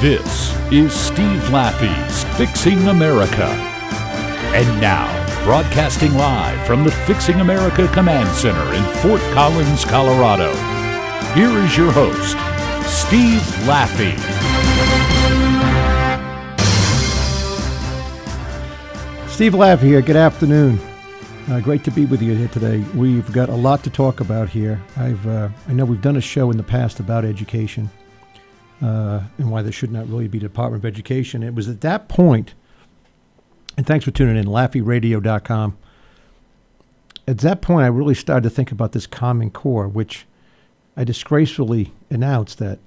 This is Steve Laffey's Fixing America. And now, broadcasting live from the Fixing America Command Center in Fort Collins, Colorado, here is your host, Steve Laffey. Steve Laffey here. Good afternoon. Great to be with you here today. We've got a lot to talk about here. I know we've done a show in the past about education and why there should not really be a Department of Education. It was at that point, and thanks for tuning in, LaffeyRadio.com. At that point, I really started to think about this Common Core, which I disgracefully announced that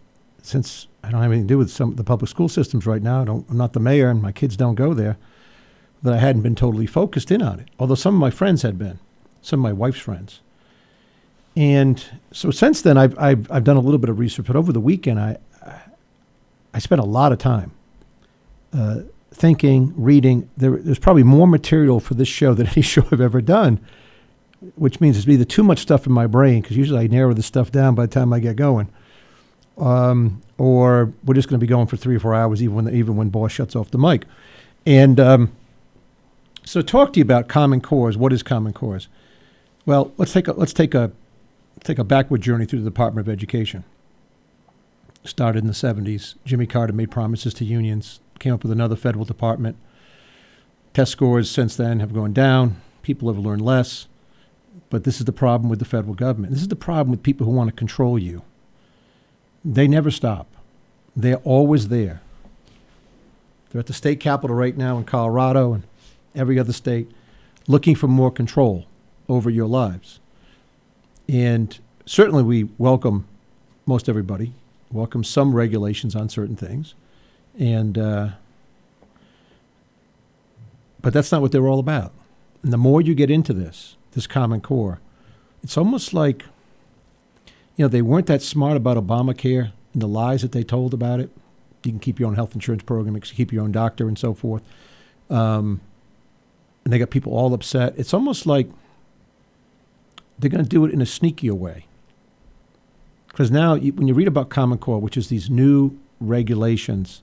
since I don't have anything to do with some of the public school systems right now, I'm not the mayor and my kids don't go there, that I hadn't been totally focused in on it, although some of my friends had been, some of my wife's friends. And so since then, I've done a little bit of research, but over the weekend, I spent a lot of time thinking, reading. There's probably more material for this show than any show I've ever done, which means there's either too much stuff in my brain, because usually I narrow the stuff down by the time I get going, or we're just going to be going for 3 or 4 hours, even when boss shuts off the mic. And so talk to you about Common Cores. What is Common Cores? Well, let's take a backward journey through the Department of Education. Started in the 70s. Jimmy Carter made promises to unions, came up with another federal department. Test scores since then have gone down. People have learned less. But this is the problem with the federal government. This is the problem with people who want to control you. They never stop. They're always there. They're at the state capitol right now in Colorado and every other state, looking for more control over your lives. And certainly we welcome most everybody, welcome some regulations on certain things. And but that's not what they're all about. And the more you get into this Common Core, it's almost like, they weren't that smart about Obamacare and the lies that they told about it. You can keep your own health insurance program, you can keep your own doctor and so forth. And they got people all upset. It's almost like they're going to do it in a sneakier way. Because now, when you read about Common Core, which is these new regulations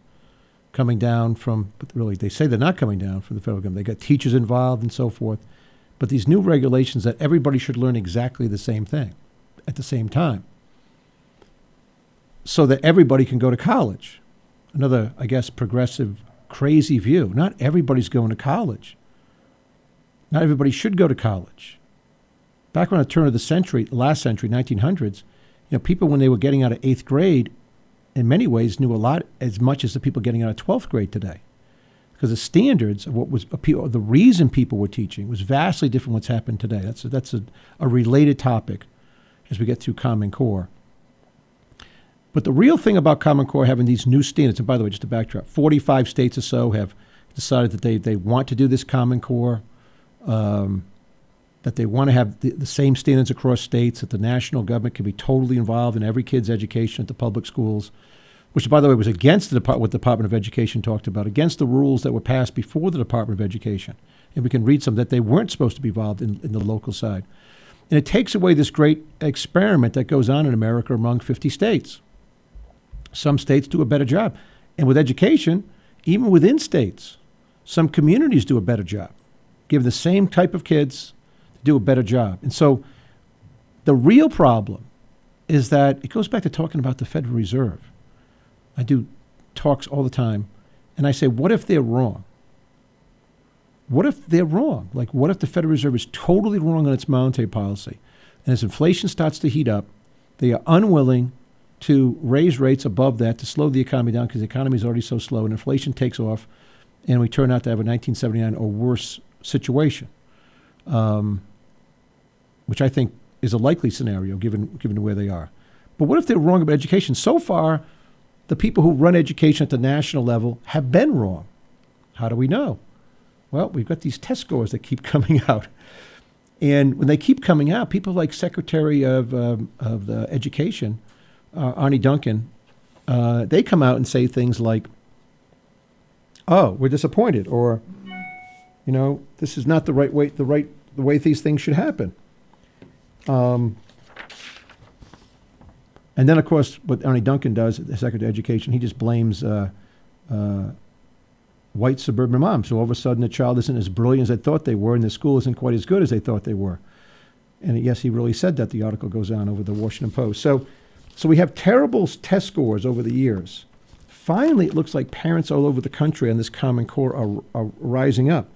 coming down from, but really they say they're not coming down from the federal government. They got teachers involved and so forth. But these new regulations that everybody should learn exactly the same thing at the same time, so that everybody can go to college. Another, I guess, progressive, crazy view. Not everybody's going to college. Not everybody should go to college. Back around the turn of the century, last century, 1900s, people when they were getting out of 8th grade, in many ways knew a lot, as much as the people getting out of 12th grade today. Because the standards of what was, the reason people were teaching was vastly different from what's happened today. That's a related topic as we get through Common Core. But the real thing about Common Core having these new standards, and by the way, just to backtrack, 45 states or so have decided that they want to do this Common Core, that they want to have the same standards across states, that the national government can be totally involved in every kid's education at the public schools, which, by the way, was against what the Department of Education talked about, against the rules that were passed before the Department of Education. And we can read some that they weren't supposed to be involved in the local side. And it takes away this great experiment that goes on in America among 50 states. Some states do a better job. And with education, even within states, some communities do a better job. Give the same type of kids to do a better job. And so the real problem is that it goes back to talking about the Federal Reserve. I do talks all the time, and I say, what if they're wrong? What if they're wrong? Like, what if the Federal Reserve is totally wrong on its monetary policy? And as inflation starts to heat up, they are unwilling to raise rates above that to slow the economy down, because the economy is already so slow, and inflation takes off, and we turn out to have a 1979 or worse situation, which I think is a likely scenario given where they are. But what if they're wrong about education? So far, the people who run education at the national level have been wrong. How do we know? Well, we've got these test scores that keep coming out. And when they keep coming out, people like Secretary of the Education, Arne Duncan, they come out and say things like, oh, we're disappointed, or, this is not the way these things should happen. And then, of course, what Arne Duncan does, the Secretary of Education, he just blames white suburban moms. So all of a sudden the child isn't as brilliant as they thought they were, and the school isn't quite as good as they thought they were. And yes, he really said that. The article goes on over the Washington Post. So we have terrible test scores over the years. Finally, it looks like parents all over the country on this Common Core are rising up.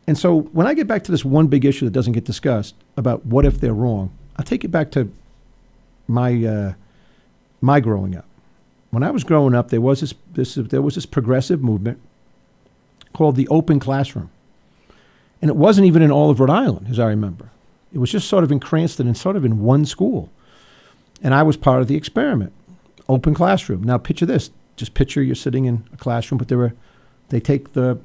And so when I get back to this one big issue that doesn't get discussed about what if they're wrong, I'll take it back to my growing up. When I was growing up, there was this progressive movement called the open classroom. And it wasn't even in all of Rhode Island, as I remember. It was just sort of in Cranston and sort of in one school. And I was part of the experiment. Open classroom. Now picture this. Just picture you're sitting in a classroom, but they take the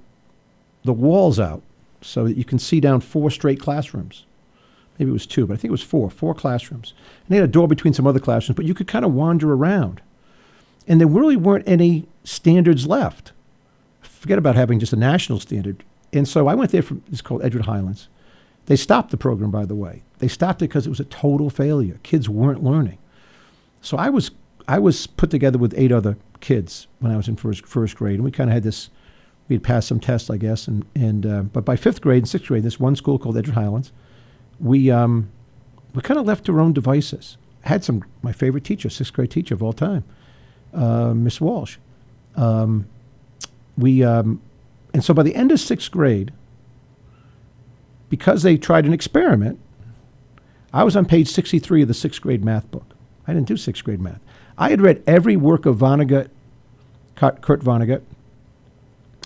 walls out so that you can see down 4 straight classrooms. Maybe it was 2, but I think it was 4 classrooms. And they had a door between some other classrooms, but you could kind of wander around. And there really weren't any standards left. Forget about having just a national standard. And so I went there it's called Edgewood Highlands. They stopped the program, by the way. They stopped it because it was a total failure. Kids weren't learning. So I was put together with 8 other kids when I was in first grade, and we kind of had this. We had passed some tests, I guess, but by 5th grade and 6th grade, this one school called Edgewood Highlands, we kind of left to our own devices. I had my favorite teacher, 6th grade teacher of all time, Miss Walsh. And so by the end of 6th grade, because they tried an experiment, I was on page 63 of the 6th grade math book. I didn't do 6th grade math. I had read every work of Vonnegut, Kurt Vonnegut,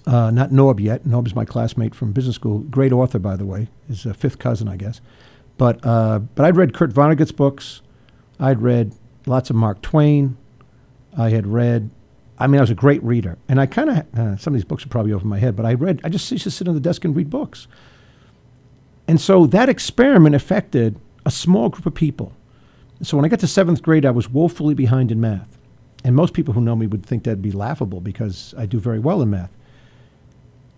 not Norb yet. Norb's my classmate from business school. Great author, by the way. His 5th cousin, I guess. But I'd read Kurt Vonnegut's books. I'd read lots of Mark Twain. I was a great reader. And I kind of, some of these books are probably over my head, but I just used to sit on the desk and read books. And so that experiment affected a small group of people. So when I got to 7th grade, I was woefully behind in math. And most people who know me would think that'd be laughable because I do very well in math.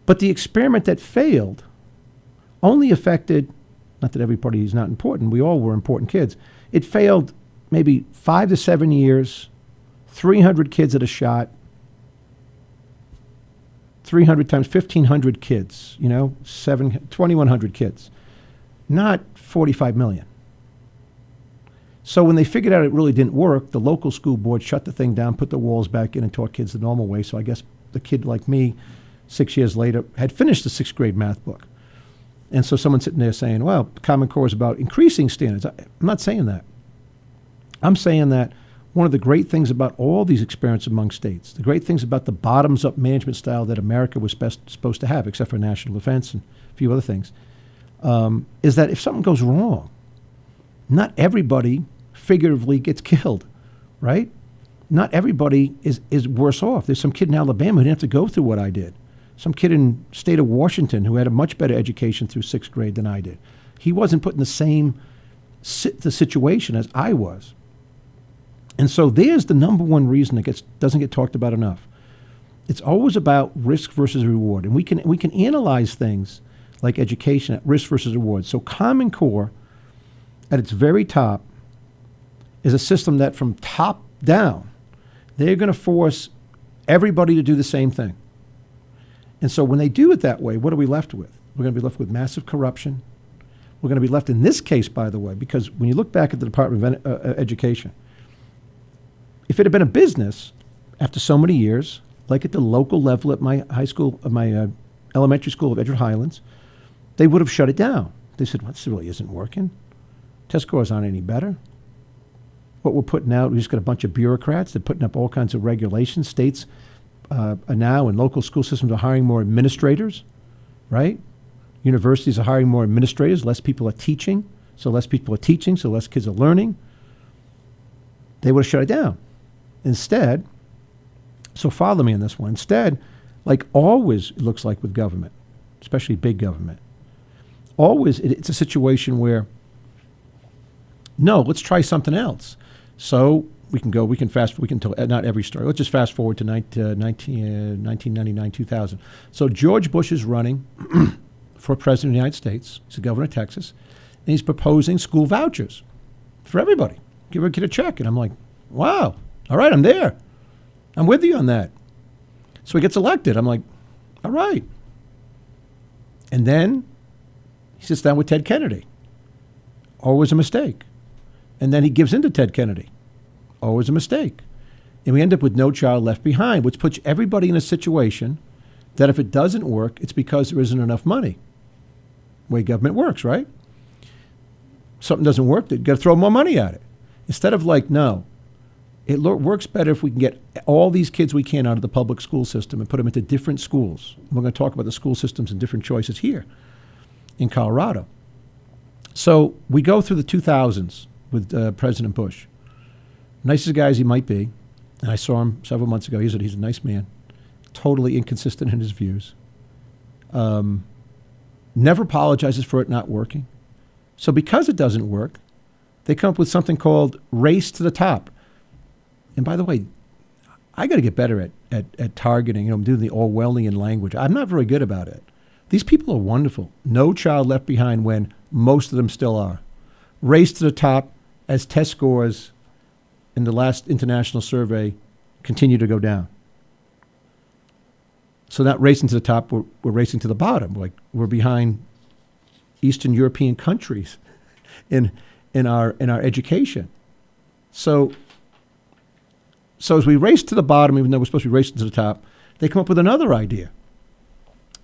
But the experiment that failed only affected, not that everybody is not important, we all were important kids. It failed maybe 5 to 7 years, 300 kids at a shot, 300 times 1,500 kids, 2,100 kids, not 45 million. So when they figured out it really didn't work, the local school board shut the thing down, put the walls back in, and taught kids the normal way. So I guess the kid like me, 6 years later, had finished the 6th grade math book. And so someone's sitting there saying, well, Common Core is about increasing standards. I'm not saying that. I'm saying that one of the great things about all these experiments among states, the great things about the bottoms-up management style that America was supposed to have, except for national defense and a few other things, is that if something goes wrong, not everybody figuratively gets killed, right? Not everybody is worse off. There's some kid in Alabama who didn't have to go through what I did. Some kid in the state of Washington who had a much better education through 6th grade than I did. He wasn't put in the same the situation as I was. And so there's the number one reason it doesn't get talked about enough. It's always about risk versus reward. And we can analyze things like education at risk versus reward. So Common Core, at its very top, is a system that from top down, they're going to force everybody to do the same thing. And so when they do it that way, what are we left with? We're going to be left with massive corruption. We're going to be left in this case, by the way, because when you look back at the Department of Education, if it had been a business, after so many years, like at the local level at my high school, my elementary school of Edgewood Highlands, they would have shut it down. They said, well, this really isn't working. Test scores aren't any better. What we're putting out, we just got a bunch of bureaucrats. They're putting up all kinds of regulations. States are now, and local school systems are hiring more administrators, right? Universities are hiring more administrators. Less people are teaching. So less people are teaching, so less kids are learning. They would have shut it down. Instead, so follow me on this one. Instead, like always it looks like with government, especially big government, always it's a situation where, no, let's try something else. So not every story. Let's just fast forward to 1999, 2000. So George Bush is running for president of the United States. He's the governor of Texas. And he's proposing school vouchers for everybody. Give a kid a check. And I'm like, wow, all right, I'm there. I'm with you on that. So he gets elected. I'm like, all right. And then he sits down with Ted Kennedy. Always a mistake. And then he gives in to Ted Kennedy. Always a mistake. And we end up with No Child Left Behind, which puts everybody in a situation that if it doesn't work, it's because there isn't enough money. The way government works, right? Something doesn't work, they've got to throw more money at it. Instead of like, no, it works better if we can get all these kids we can out of the public school system and put them into different schools. We're going to talk about the school systems and different choices here in Colorado. So we go through the 2000s with President Bush. Nicest guy as he might be, and I saw him several months ago. He's a nice man, totally inconsistent in his views. Never apologizes for it not working. So because it doesn't work, they come up with something called Race to the Top. And by the way, I got to get better at targeting, doing the Orwellian language. I'm not very good about it. These people are wonderful. No child left behind when most of them still are. Race to the top as test scores in the last international survey continue to go down. So not racing to the top, we're racing to the bottom. Like we're behind Eastern European countries in our education. So as we race to the bottom, even though we're supposed to be racing to the top, they come up with another idea.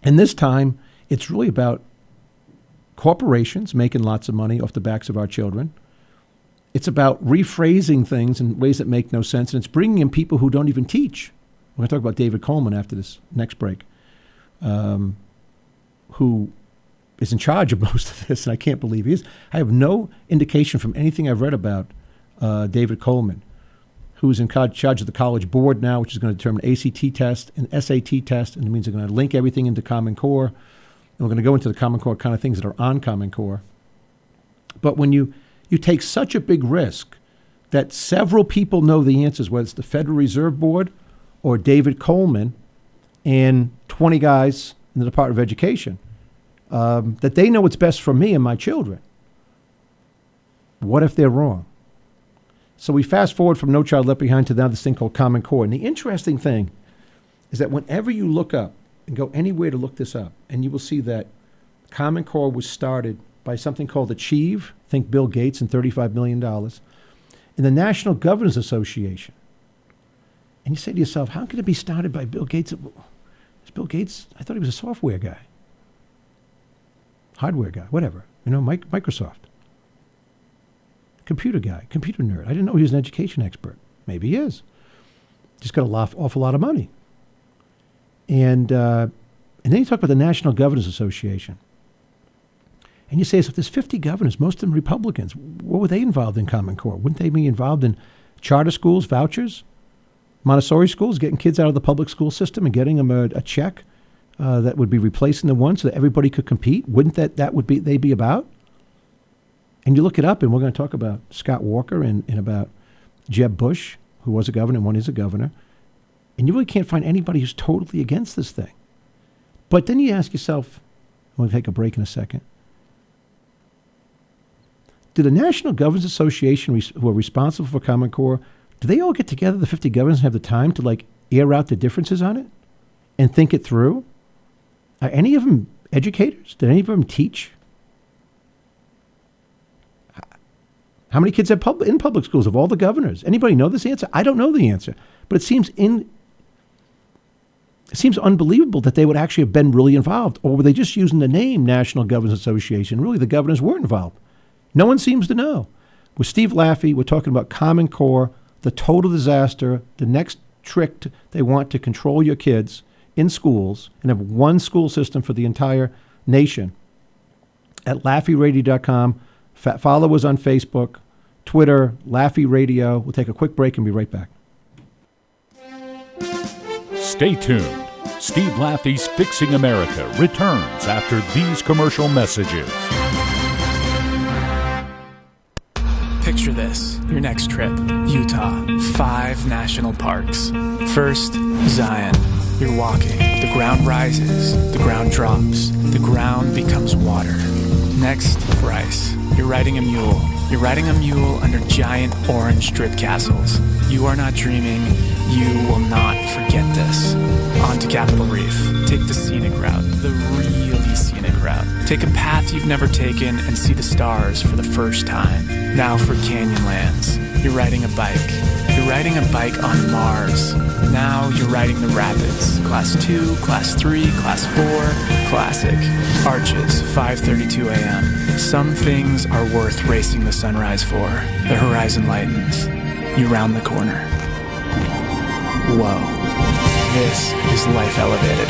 And this time, it's really about corporations making lots of money off the backs of our children. It's about rephrasing things in ways that make no sense. And it's bringing in people who don't even teach. We're going to talk about David Coleman after this next break, who is in charge of most of this, and I can't believe he is. I have no indication from anything I've read about David Coleman, who's in charge of the college board now, which is going to determine ACT test and SAT test, and it means they're going to link everything into Common Core. And we're going to go into the Common Core kind of things that are on Common Core. But when you take such a big risk that several people know the answers, whether it's the Federal Reserve Board or David Coleman and 20 guys in the Department of Education, that they know what's best for me and my children. What if they're wrong? So we fast forward from No Child Left Behind to now this thing called Common Core. And the interesting thing is that whenever you look up and go anywhere to look this up, and you will see that Common Core was started by something called Achieve, think Bill Gates and $35 million, and the National Governors Association. And you say to yourself, how can it be started by Bill Gates? Is Bill Gates, I thought he was a software guy. Hardware guy, whatever. Microsoft. Computer guy, computer nerd. I didn't know he was an education expert. Maybe he is. Just got an awful lot of money. And then you talk about the National Governors Association. And you say, so if there's 50 governors, most of them Republicans, what were they involved in Common Core? Wouldn't they be involved in charter schools, vouchers, Montessori schools, getting kids out of the public school system and getting them a check that would be replacing the one so that everybody could compete? Wouldn't they be about? And you look it up, and we're going to talk about Scott Walker and about Jeb Bush, who was a governor and one is a governor. And you really can't find anybody who's totally against this thing. But then you ask yourself, I'm going to take a break in a second. Do the National Governors Association, who are responsible for Common Core, do they all get together, the 50 governors, and have the time to air out the differences on it and think it through? Are any of them educators? Did any of them teach? How many kids have in public schools of all the governors? Anybody know this answer? I don't know the answer, but it seems unbelievable that they would actually have been really involved, or were they just using the name National Governors Association? Really, the governors weren't involved. No one seems to know. With Steve Laffey, we're talking about Common Core, the total disaster, the next trick they want to control your kids in schools and have one school system for the entire nation. At LaffeyRadio.com, follow us on Facebook, Twitter, Laffey Radio. We'll take a quick break and be right back. Stay tuned. Steve Laffey's Fixing America returns after these commercial messages. Picture this, your next trip, Utah, 5 national parks. First, Zion. You're walking, the ground rises, the ground drops, the ground becomes water. Next, Bryce. You're riding a mule. You're riding a mule under giant orange strip castles. You are not dreaming, You will not forget this. On to Capitol Reef. Take the scenic route, the really scenic route. Take a path you've never taken and see the stars for the first time. Now for Canyonlands. You're riding a bike. You're riding a bike on Mars. Now you're riding the rapids. Class 2, Class 3, Class 4, Classic. Arches, 5:32 a.m. Some things are worth racing the sunrise for. The horizon lightens. You round the corner. Whoa. This is Life Elevated.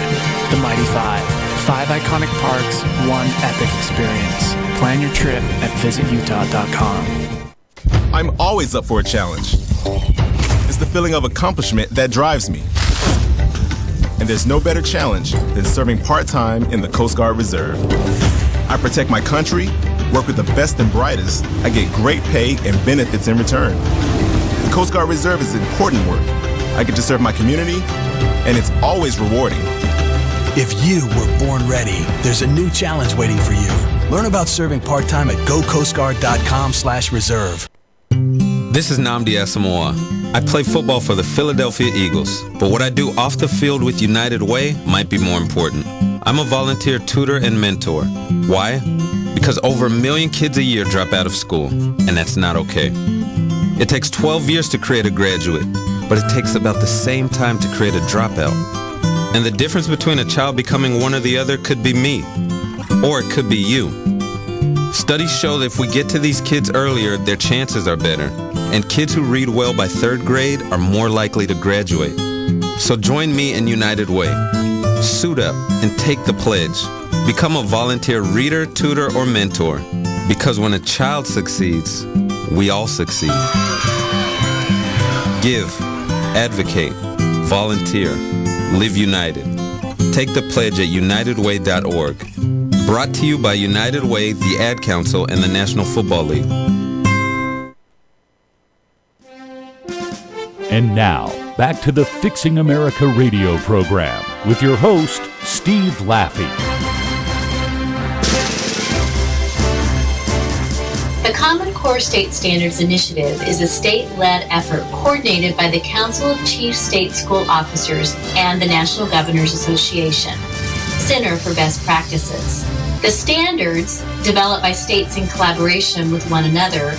The Mighty Five. 5 iconic parks, 1 epic experience. Plan your trip at visitutah.com. I'm always up for a challenge. It's the feeling of accomplishment that drives me. And there's no better challenge than serving part-time in the Coast Guard Reserve. I protect my country, work with the best and brightest. I get great pay and benefits in return. The Coast Guard Reserve is important work. I get to serve my community, and it's always rewarding. If you were born ready, there's a new challenge waiting for you. Learn about serving part-time at gocoastguard.com/reserve. This is Nnamdi Asamoah. I play football for the Philadelphia Eagles, but what I do off the field with United Way might be more important. I'm a volunteer tutor and mentor. Why? Because over 1 million kids a year drop out of school, and that's not okay. It takes 12 years to create a graduate, but it takes about the same time to create a dropout. And the difference between a child becoming one or the other could be me, or it could be you. Studies show that if we get to these kids earlier, their chances are better, and kids who read well by 3rd grade are more likely to graduate. So join me in United Way. Suit up and take the pledge. Become a volunteer reader, tutor, or mentor, because when a child succeeds, we all succeed. Give, advocate, volunteer, live united. Take the pledge at unitedway.org. Brought to you by United Way, the Ad Council, and the National Football League. And now, back to the Fixing America radio program with your host, Steve Laffey. The Common Core State Standards Initiative is a state-led effort coordinated by the Council of Chief State School Officers and the National Governors Association, Center for Best Practices. The standards, developed by states in collaboration with one another,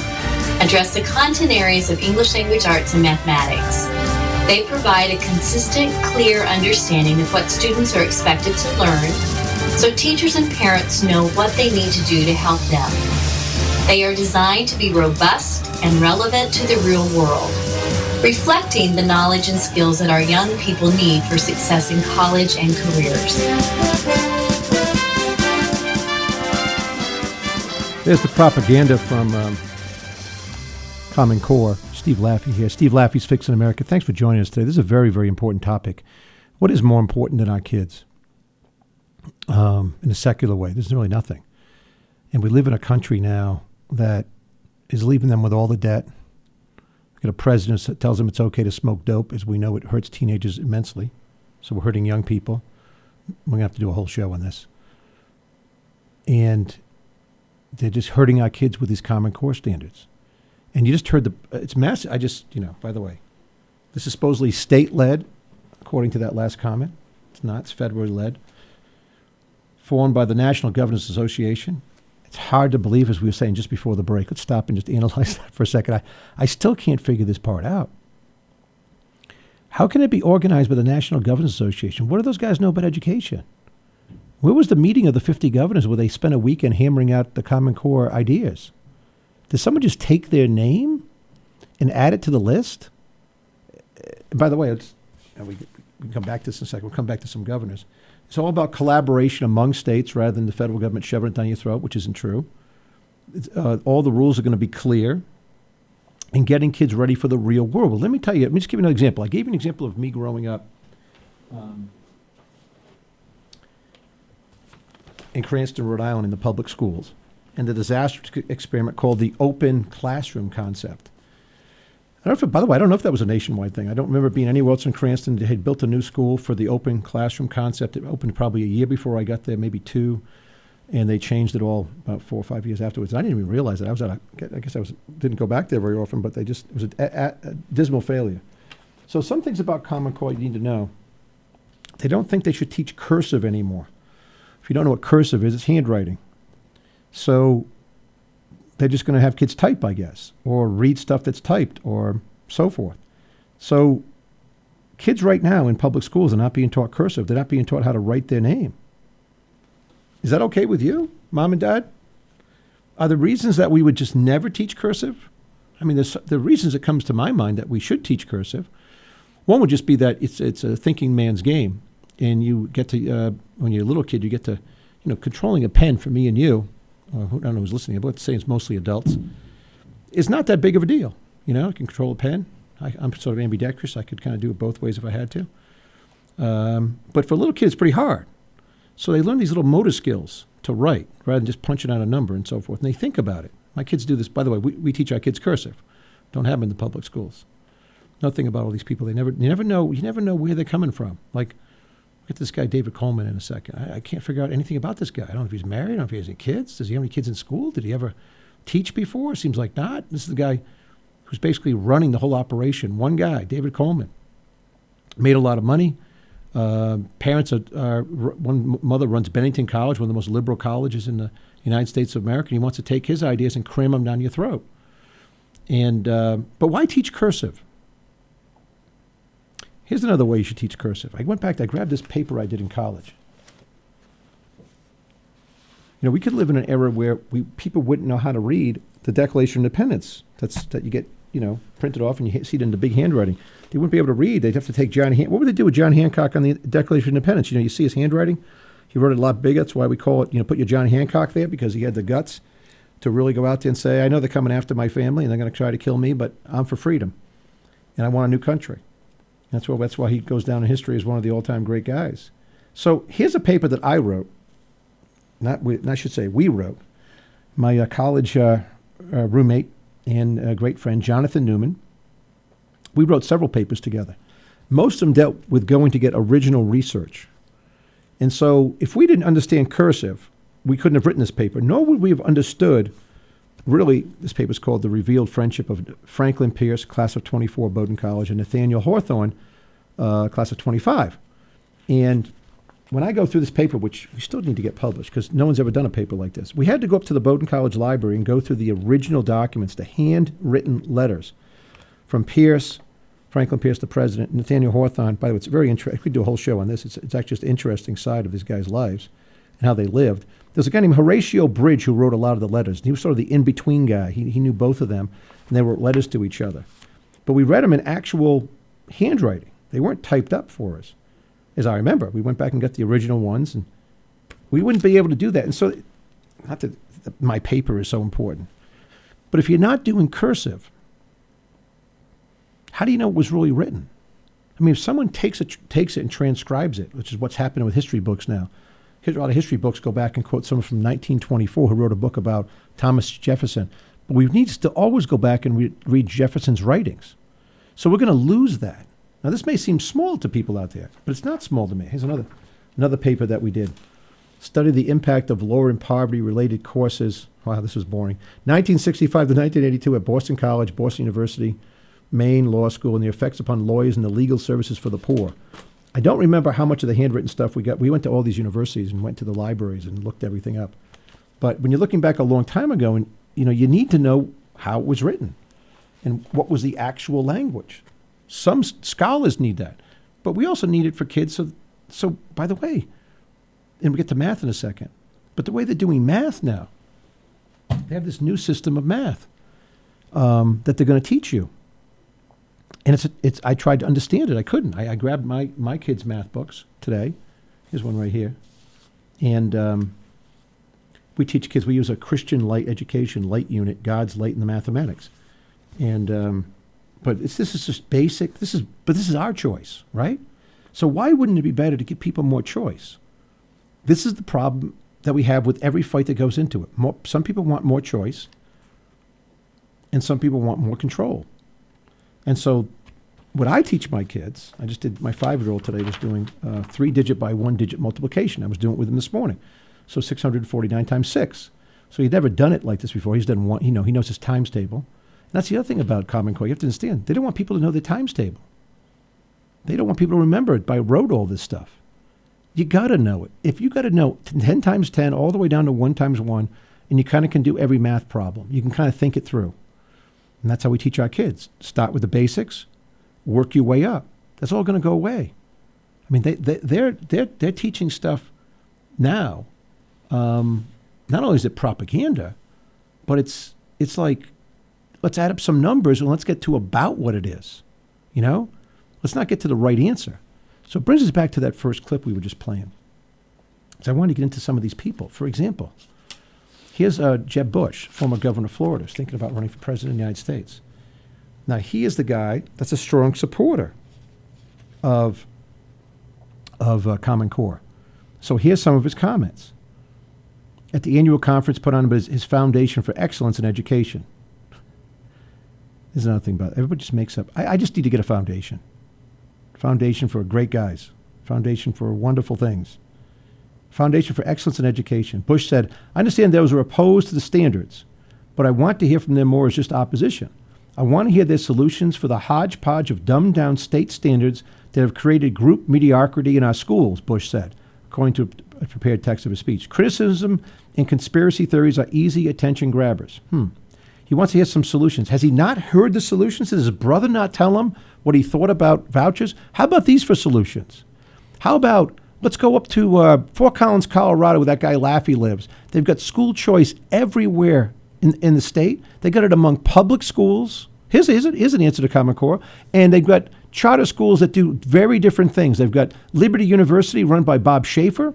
address the content areas of English language arts and mathematics. They provide a consistent, clear understanding of what students are expected to learn, so teachers and parents know what they need to do to help them. They are designed to be robust and relevant to the real world, reflecting the knowledge and skills that our young people need for success in college and careers. There's the propaganda from Common Core. Steve Laffey here. Steve Laffey's Fixing America. Thanks for joining us today. This is a very, very important topic. What is more important than our kids? In a secular way, there's really nothing. And we live in a country now that is leaving them with all the debt. We've got a president that tells them it's okay to smoke dope. As we know, it hurts teenagers immensely. So we're hurting young people. We're going to have to do a whole show on this. And they're just hurting our kids with these Common Core standards. And you just heard it's massive. By the way, this is supposedly state-led, according to that last comment. It's not. It's federally led. Formed by the National Governors Association. It's hard to believe, as we were saying just before the break. Let's stop and just analyze that for a second. I still can't figure this part out. How can it be organized by the National Governors Association? What do those guys know about education? Where was the meeting of the 50 governors where they spent a weekend hammering out the Common Core ideas? Did someone just take their name and add it to the list? By the way, we can come back to this in a second. We'll come back to some governors. It's all about collaboration among states rather than the federal government shoving it down your throat, which isn't true. All the rules are going to be clear and getting kids ready for the real world. Well, let me just give you another example. I gave you an example of me growing up in Cranston, Rhode Island, in the public schools, and the disaster experiment called the open classroom concept. By the way, I don't know if that was a nationwide thing. I don't remember being anywhere else in Cranston. They had built a new school for the open classroom concept. It opened probably a year before I got there, maybe 2, and they changed it all about 4 or 5 years afterwards. And I didn't even realize it. I guess I didn't go back there very often, but it was a dismal failure. So some things about Common Core you need to know. They don't think they should teach cursive anymore. If you don't know what cursive is, it's handwriting. So they're just going to have kids type, I guess, or read stuff that's typed or so forth. So kids right now in public schools are not being taught cursive. They're not being taught how to write their name. Is that okay with you, Mom and Dad? Are there reasons that we would just never teach cursive? I mean, the reasons that comes to my mind that we should teach cursive. One would just be that it's a thinking man's game, and you get to when you're a little kid, you get to, controlling a pen for me and you. I don't know who's listening, but let's say it's mostly adults. It's not that big of a deal. I can control a pen. I'm sort of ambidextrous. I could kind of do it both ways if I had to. But for a little kid, it's pretty hard. So they learn these little motor skills to write rather than just punching out a number and so forth. And they think about it. My kids do this. By the way, we teach our kids cursive. Don't have them in the public schools. Nothing about all these people. You never know where they're coming from. Like, get this guy David Coleman in a second. I can't figure out anything about this guy. I don't know if he's married. I don't know if he has any kids. Does he have any kids in school? Did he ever teach before? Seems like not. This is the guy who's basically running the whole operation. One guy, David Coleman, made a lot of money. Parents one mother runs Bennington College, one of the most liberal colleges in the United States of America. And he wants to take his ideas and cram them down your throat. And but why teach cursive? Here's another way you should teach cursive. I grabbed this paper I did in college. We could live in an era where people wouldn't know how to read the Declaration of Independence. That you get, printed off and you see it in the big handwriting. They wouldn't be able to read. They'd have to take John Hancock. What would they do with John Hancock on the Declaration of Independence? You see his handwriting? He wrote it a lot bigger. That's why we call it, put your John Hancock there, because he had the guts to really go out there and say, I know they're coming after my family and they're going to try to kill me, but I'm for freedom. And I want a new country. That's why he goes down in history as one of the all-time great guys. So here's a paper that I wrote. We wrote. My college roommate and great friend, Jonathan Newman, we wrote several papers together. Most of them dealt with going to get original research. And so if we didn't understand cursive, we couldn't have written this paper, nor would we have understood, really, this paper is called The Revealed Friendship of Franklin Pierce, class of 24, Bowdoin College, and Nathaniel Hawthorne, class of 25. And when I go through this paper, which we still need to get published because no one's ever done a paper like this, we had to go up to the Bowdoin College Library and go through the original documents, the handwritten letters from Pierce, Franklin Pierce, the president, Nathaniel Hawthorne. By the way, it's very interesting. We could do a whole show on this. It's actually just an interesting side of these guys' lives and how they lived. There's a guy named Horatio Bridge who wrote a lot of the letters. And he was sort of the in-between guy. He knew both of them, and they wrote letters to each other. But we read them in actual handwriting. They weren't typed up for us. As I remember, we went back and got the original ones, and we wouldn't be able to do that. And so, not that my paper is so important, but if you're not doing cursive, how do you know it was really written? I mean, if someone takes it and transcribes it, which is what's happening with history books now. A lot of history books go back and quote someone from 1924 who wrote a book about Thomas Jefferson. But we need to always go back and read Jefferson's writings. So we're going to lose that. Now, this may seem small to people out there, but it's not small to me. Here's another paper that we did. Study the impact of law and poverty-related courses. Wow, this was boring. 1965 to 1982 at Boston College, Boston University, Maine Law School, and the effects upon lawyers and the legal services for the poor. I don't remember how much of the handwritten stuff we got. We went to all these universities and went to the libraries and looked everything up. But when you're looking back a long time ago, and you need to know how it was written and what was the actual language. Some scholars need that, but we also need it for kids. So by the way, and we'll get to math in a second, but the way they're doing math now, they have this new system of math that they're going to teach you. And I tried to understand it. I couldn't. I grabbed my kids' math books today. Here's one right here. And we teach kids, we use a Christian light education, light unit, God's light in the mathematics. And but this is just basic. This is our choice, right? So why wouldn't it be better to give people more choice? This is the problem that we have with every fight that goes into it. Some people want more choice, and some people want more control. And so what I teach my kids, I just did, my 5-year-old today was doing 3-digit by 1-digit multiplication. I was doing it with him this morning. So 649 times 6. So he'd never done it like this before. He's done one, he knows his times table. And that's the other thing about Common Core. You have to understand, they don't want people to know their times table. They don't want people to remember it. But I wrote all this stuff. You got to know it. If you got to know 10 times 10 all the way down to 1 times 1, and you kind of can do every math problem. You can kind of think it through. And that's how we teach our kids. Start with the basics, work your way up. That's all going to go away. I mean, they're teaching stuff now. Not only is it propaganda, but it's like, let's add up some numbers and let's get to about what it is. You know, let's not get to the right answer. So it brings us back to that first clip we were just playing. So I wanted to get into some of these people. For example, here's Jeb Bush, former governor of Florida, who's thinking about running for president of the United States. Now, he is the guy that's a strong supporter of Common Core. So here's some of his comments. At the annual conference put on by his Foundation for Excellence in Education. There's another thing about it. Everybody just makes up. I just need to get a foundation. Foundation for great guys. Foundation for wonderful things. Foundation for Excellence in Education. Bush said, I understand those who are opposed to the standards, but I want to hear from them more as just opposition. I want to hear their solutions for the hodgepodge of dumbed-down state standards that have created group mediocrity in our schools, Bush said, according to a prepared text of his speech. Criticism and conspiracy theories are easy attention grabbers. He wants to hear some solutions. Has he not heard the solutions? Did his brother not tell him what he thought about vouchers? How about these for solutions? How about, let's go up to Fort Collins, Colorado, where that guy Laffey lives. They've got school choice everywhere in the state. They got it among public schools. Here's an answer to Common Core. And they've got charter schools that do very different things. They've got Liberty University, run by Bob Schaefer,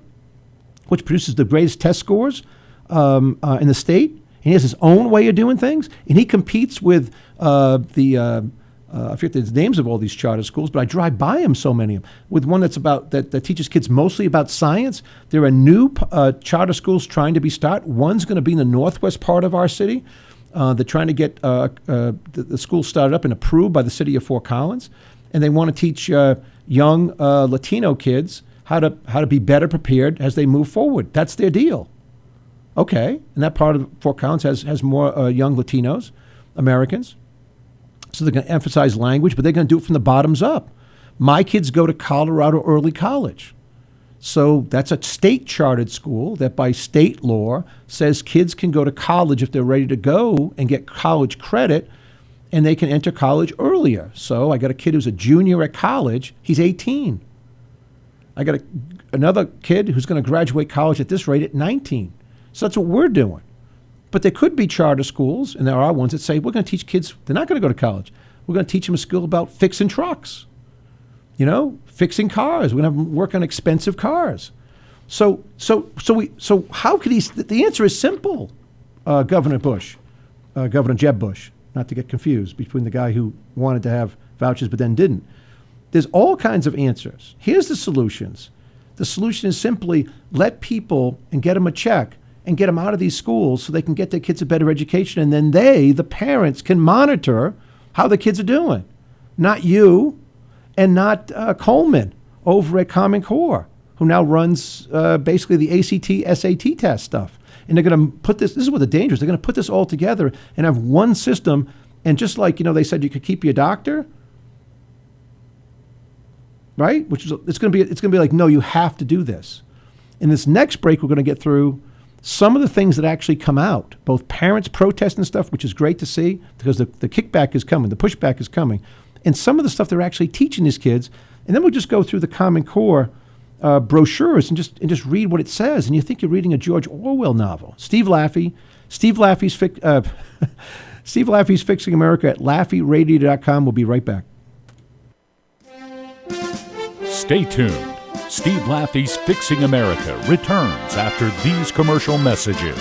which produces the greatest test scores in the state. And he has his own way of doing things. And he competes with I forget the names of all these charter schools, but I drive by them, so many of them, with one that's about that teaches kids mostly about science. There are new charter schools trying to be started. One's going to be in the northwest part of our city. They're trying to get the school started up and approved by the city of Fort Collins. And they want to teach young Latino kids how to be better prepared as they move forward. That's their deal. Okay, and that part of Fort Collins has more young Latinos, Americans. So they're going to emphasize language, but they're going to do it from the bottoms up. My kids go to Colorado Early College. So that's a state-chartered school that by state law says kids can go to college if they're ready to go and get college credit, and they can enter college earlier. So I got a kid who's a junior at college. He's 18. I got another kid who's going to graduate college at this rate at 19. So that's what we're doing. But there could be charter schools, and there are ones that say, we're going to teach kids, they're not going to go to college. We're going to teach them a skill about fixing trucks, fixing cars. We're going to have them work on expensive cars. So how could he, the answer is simple, Governor Jeb Bush, not to get confused between the guy who wanted to have vouchers but then didn't. There's all kinds of answers. Here's the solutions. The solution is simply let people and get them a check and get them out of these schools so they can get their kids a better education. And then the parents, can monitor how the kids are doing. Not you and not Coleman over at Common Core, who now runs basically the ACT, SAT test stuff. And they're going to put this is what the danger is. They're going to put this all together and have one system. And just like, they said you could keep your doctor, right? It's going to be like, no, you have to do this. In this next break, we're going to get through some of the things that actually come out, both parents protesting stuff, which is great to see because the kickback is coming, the pushback is coming, and some of the stuff they're actually teaching these kids. And then we'll just go through the Common Core brochures and just read what it says. And you think you're reading a George Orwell novel. Steve Laffey's Fixing America at LaffeyRadio.com. We'll be right back. Stay tuned. Steve Laffey's Fixing America returns after these commercial messages.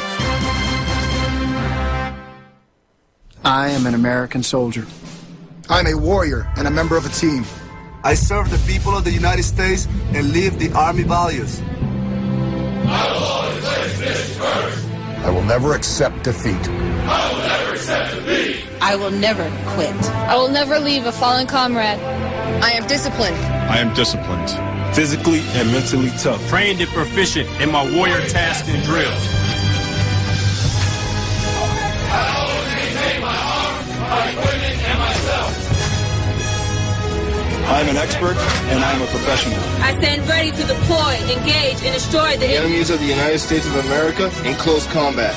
I am an American soldier. I'm a warrior and a member of a team. I serve the people of the United States and live the Army values. I will always place this first. I will never accept defeat. I will never accept defeat. I will never quit. I will never leave a fallen comrade. I am disciplined. I am disciplined. Physically and mentally tough. Trained and proficient in my warrior tasks and drills. I always maintain my arms, my equipment, and myself. I'm an expert, and I'm a professional. I stand ready to deploy, engage, and destroy the enemies of the United States of America in close combat.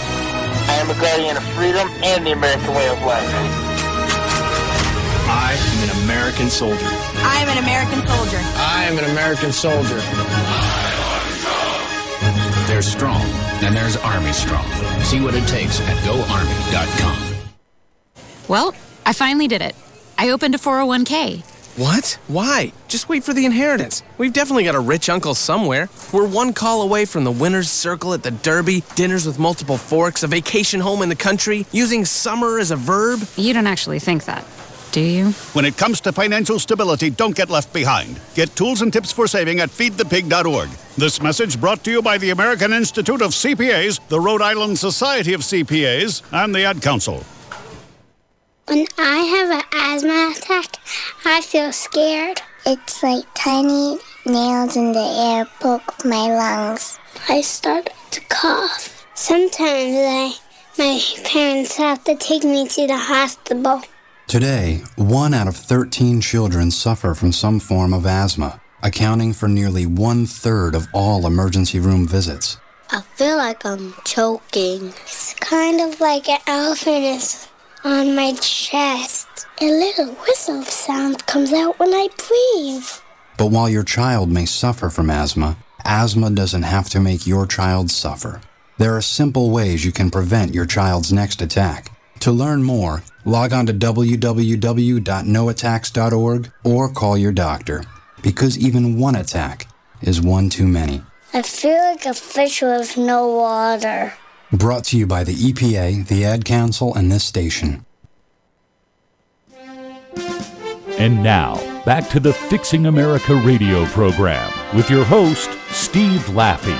I am a guardian of freedom and the American way of life. I am an American soldier. I am an American soldier. I am an American soldier. There's strong, and there's Army Strong. See what it takes at GoArmy.com. Well, I finally did it. I opened a 401k. What? Why? Just wait for the inheritance. We've definitely got a rich uncle somewhere. We're one call away from the winner's circle at the Derby, dinners with multiple forks, a vacation home in the country, using summer as a verb. You don't actually think that, do you? When it comes to financial stability, don't get left behind. Get tools and tips for saving at feedthepig.org. This message brought to you by the American Institute of CPAs, the Rhode Island Society of CPAs, and the Ad Council. When I have an asthma attack, I feel scared. It's like tiny nails in the air poke my lungs. I start to cough. Sometimes my parents have to take me to the hospital. Today, 1 out of 13 children suffer from some form of asthma, accounting for nearly 1/3 of all emergency room visits. I feel like I'm choking. It's kind of like an elephant is on my chest. A little whistle sound comes out when I breathe. But while your child may suffer from asthma doesn't have to make your child suffer. There are simple ways you can prevent your child's next attack. To learn more, log on to www.noattacks.org or call your doctor, because even one attack is one too many. I feel like a fish with no water. Brought to you by the EPA, the Ad Council, and this station. And now, back to the Fixing America radio program with your host, Steve Laffey.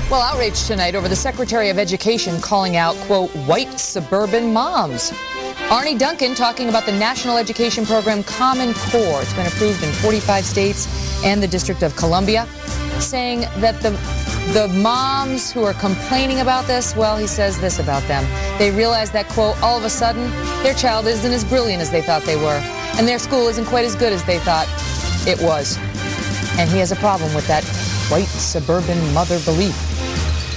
Well, outrage tonight over the Secretary of Education calling out, quote, white suburban moms. Arnie Duncan talking about the National Education Program Common Core. It's been approved in 45 states and the District of Columbia, saying that the moms who are complaining about this, well, he says this about them. They realize that, quote, all of a sudden, their child isn't as brilliant as they thought they were, and their school isn't quite as good as they thought it was. And he has a problem with that white suburban mother belief.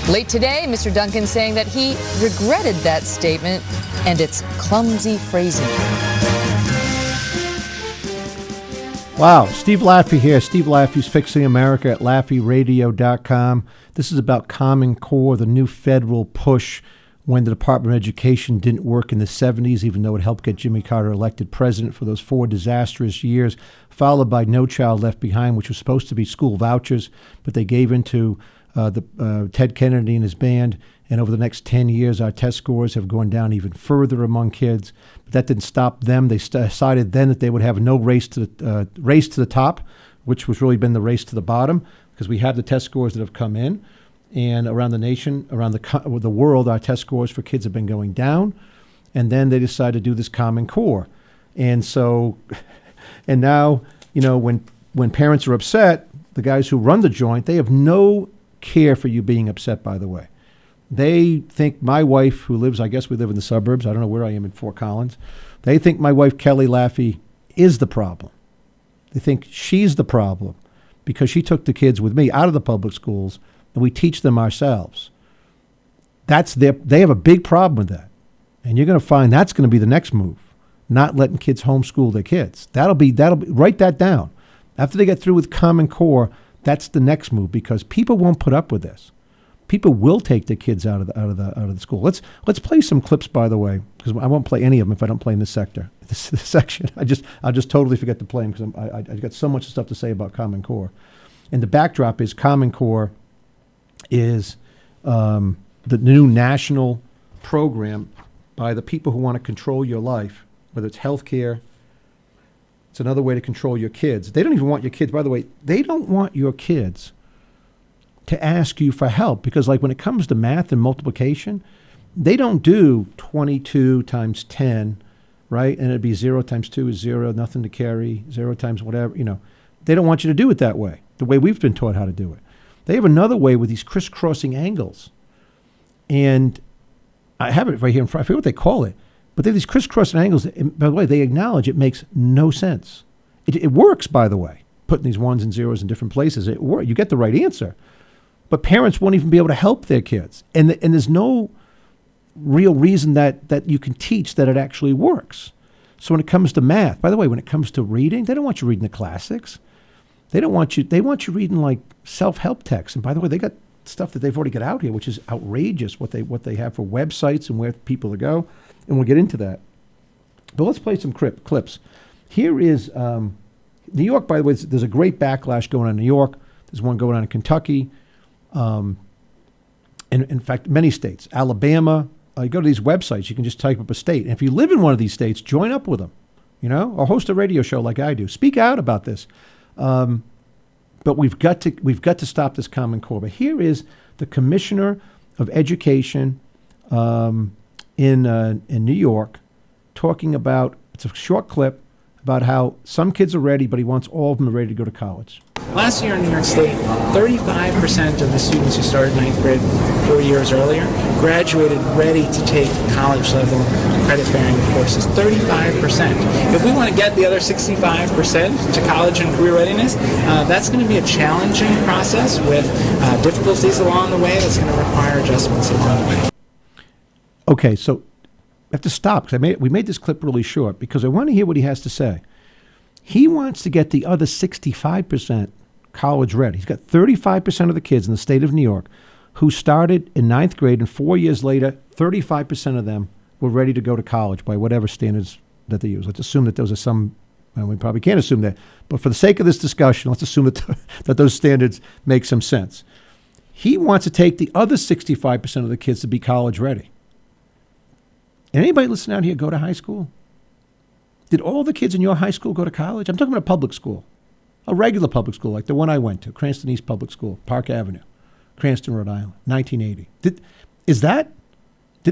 Late today, Mr. Duncan saying that he regretted that statement and its clumsy phrasing. Wow, Steve Laffey here. Steve Laffey's Fixing America at LaffeyRadio.com. This is about Common Core, the new federal push when the Department of Education didn't work in the 70s, even though it helped get Jimmy Carter elected president for those 4 disastrous years, followed by No Child Left Behind, which was supposed to be school vouchers, but they gave into Ted Kennedy and his band. And over the next 10 years, our test scores have gone down even further among kids. But that didn't stop them. They decided then that they would have no race to the top, which was really been the race to the bottom, because we have the test scores that have come in. And around the nation, around the world, our test scores for kids have been going down. And then they decided to do this Common Core. And so, and now, you know, when parents are upset, the guys who run the joint, they have no care for you being upset, by the way. They think my wife, who lives, I guess we live in the suburbs, I don't know where I am in Fort Collins, they think my wife, Kelly Laffey, is the problem. They think she's the problem because she took the kids with me out of the public schools and we teach them ourselves. They have a big problem with that. And you're going to find that's going to be the next move, not letting kids homeschool their kids. That'll be write that down. After they get through with Common Core, that's the next move, because people won't put up with this. People will take their kids out of the school. Let's play some clips, by the way, because I won't play any of them if I don't play in this section. I'll just totally forget to play them because I got so much stuff to say about Common Core. And the backdrop is Common Core is the new national program by the people who want to control your life, whether it's healthcare. It's another way to control your kids. They don't even want your kids, by the way, they don't want your kids to ask you for help, because like when it comes to math and multiplication, they don't do 22 times 10, right? And it'd be 0 times 2 is 0, nothing to carry, 0 times whatever, you know. They don't want you to do it that way, the way we've been taught how to do it. They have another way with these crisscrossing angles. And I have it right here in front. I forget what they call it, But they have these crisscrossing angles. By the way, they acknowledge it makes no sense. It works, by the way, putting these ones and zeros in different places. It works. You get the right answer. But parents won't even be able to help their kids. And there's no real reason that you can teach that it actually works. So when it comes to math, by the way, when it comes to reading, they don't want you reading the classics. They want you reading like self-help texts. And by the way, they got stuff that they've already got out here, which is outrageous, what they have for websites and where people to go. And we'll get into that. But let's play some clips. Here is New York, by the way, there's a great backlash going on in New York. There's one going on in Kentucky. And in fact, many states. Alabama. You go to these websites, you can just type up a state. And if you live in one of these states, join up with them, or host a radio show like I do. Speak out about this. But we've got to stop this Common Core. But here is the Commissioner of Education in New York talking about, it's a short clip, about how some kids are ready, but he wants all of them ready to go to college. Last year in New York State, 35% of the students who started ninth grade 4 years earlier graduated ready to take college-level credit-bearing courses. 35%. If we want to get the other 65% to college and career readiness, that's going to be a challenging process with difficulties along the way that's going to require adjustments along the way. Okay, so I have to stop because we made this clip really short because I want to hear what he has to say. He wants to get the other 65% college ready. He's got 35% of the kids in the state of New York who started in ninth grade, and 4 years later, 35% of them were ready to go to college by whatever standards that they use. Let's assume that those are some, well, we probably can't assume that, but for the sake of this discussion, let's assume that those standards make some sense. He wants to take the other 65% of the kids to be college ready. Anybody listening out here go to high school? Did all the kids in your high school go to college? I'm talking about a public school, a regular public school like the one I went to, Cranston East Public School, Park Avenue, Cranston, Rhode Island, 1980. Did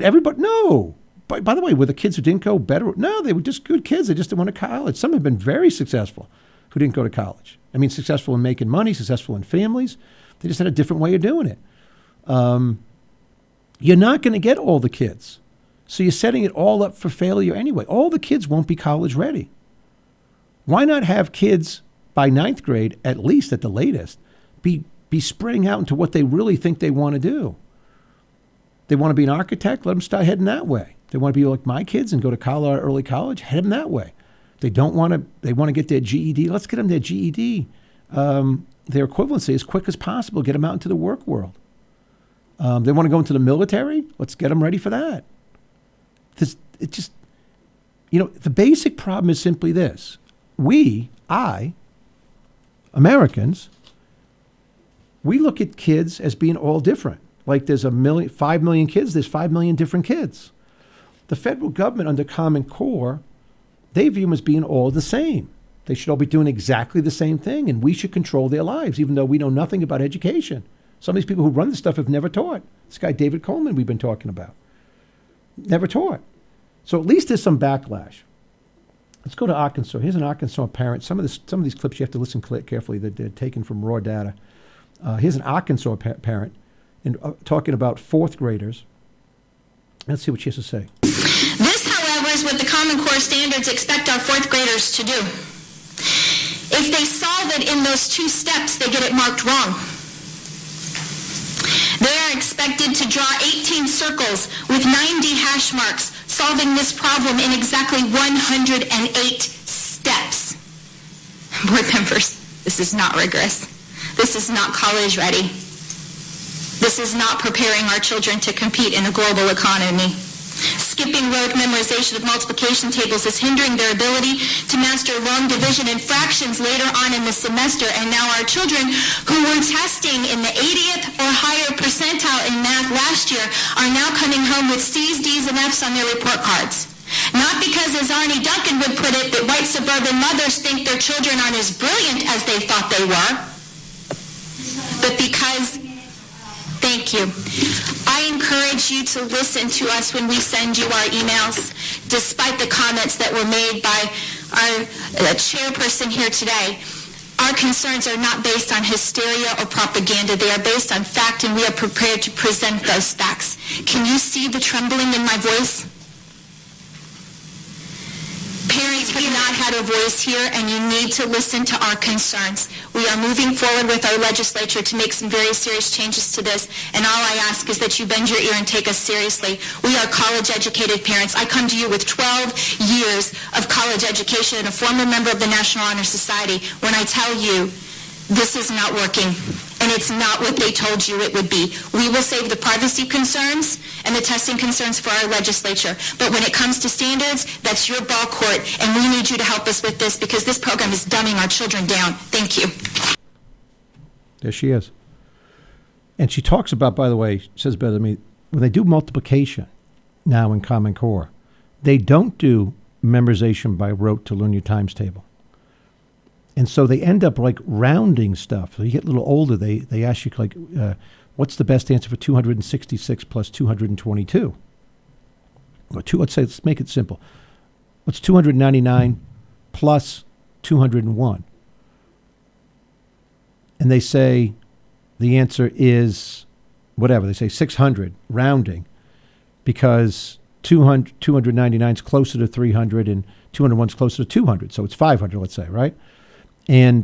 everybody? No. By the way, were the kids who didn't go better? No, they were just good kids. They just didn't want to college. Some have been very successful who didn't go to college. I mean, successful in making money, successful in families. They just had a different way of doing it. You're not going to get all the kids. So you're setting it all up for failure anyway. All the kids won't be college ready. Why not have kids by ninth grade, at least at the latest, be spreading out into what they really think they want to do? They want to be an architect? Let them start heading that way. They want to be like my kids and go to college, early college? Head them that way. They want to get their GED? Let's get them their GED, their equivalency as quick as possible. Get them out into the work world. They want to go into the military? Let's get them ready for that. The basic problem is simply this. Americans, we look at kids as being all different. Like there's 5 million kids, there's 5 million different kids. The federal government under Common Core, they view them as being all the same. They should all be doing exactly the same thing, and we should control their lives, even though we know nothing about education. Some of these people who run this stuff have never taught. This guy, David Coleman, we've been talking about. Never taught. So at least there's some backlash. Let's go to Arkansas. Here's an Arkansas parent. Some of these clips you have to listen carefully. They're taken from raw data. Here's an Arkansas parent talking about fourth graders. Let's see what she has to say. This, however, is what the Common Core standards expect our fourth graders to do. If they solve it in those 2 steps, they get it marked wrong. They are expected to draw 18 circles with 90 hash marks, solving this problem in exactly 108 steps. Board members, this is not rigorous. This is not college ready. This is not preparing our children to compete in a global economy. Skipping rote memorization of multiplication tables is hindering their ability to master long division and fractions later on in the semester. And now our children who were testing in the 80th or higher percentile in math last year are now coming home with C's, D's, and F's on their report cards. Not because, as Arnie Duncan would put it, that white suburban mothers think their children aren't as brilliant as they thought they were, but because, thank you. I encourage you to listen to us when we send you our emails, despite the comments that were made by our chairperson here today. Our concerns are not based on hysteria or propaganda. They are based on fact, and we are prepared to present those facts. Can you see the trembling in my voice? a voice here, and you need to listen to our concerns. We are moving forward with our legislature to make some very serious changes to this, and all I ask is that you bend your ear and take us seriously. We are college-educated parents. I come to you with 12 years of college education and a former member of the National Honor Society when I tell you this is not working, and it's not what they told you it would be. We will save the privacy concerns and the testing concerns for our legislature, but when it comes to standards, that's your ball court, and we need you to help us with this because this program is dumbing our children down. Thank you. There she is. And she talks about, by the way, she says better than me, when they do multiplication now in Common Core, they don't do memorization by rote to learn your times table. And so they end up like rounding stuff. So you get a little older, they ask you like, what's the best answer for 266 plus 222? Or let's make it simple. What's 299 plus 201? And they say the answer is whatever. They say 600, rounding, because 299 is closer to 300 and 201 is closer to 200. So it's 500, let's say, right? And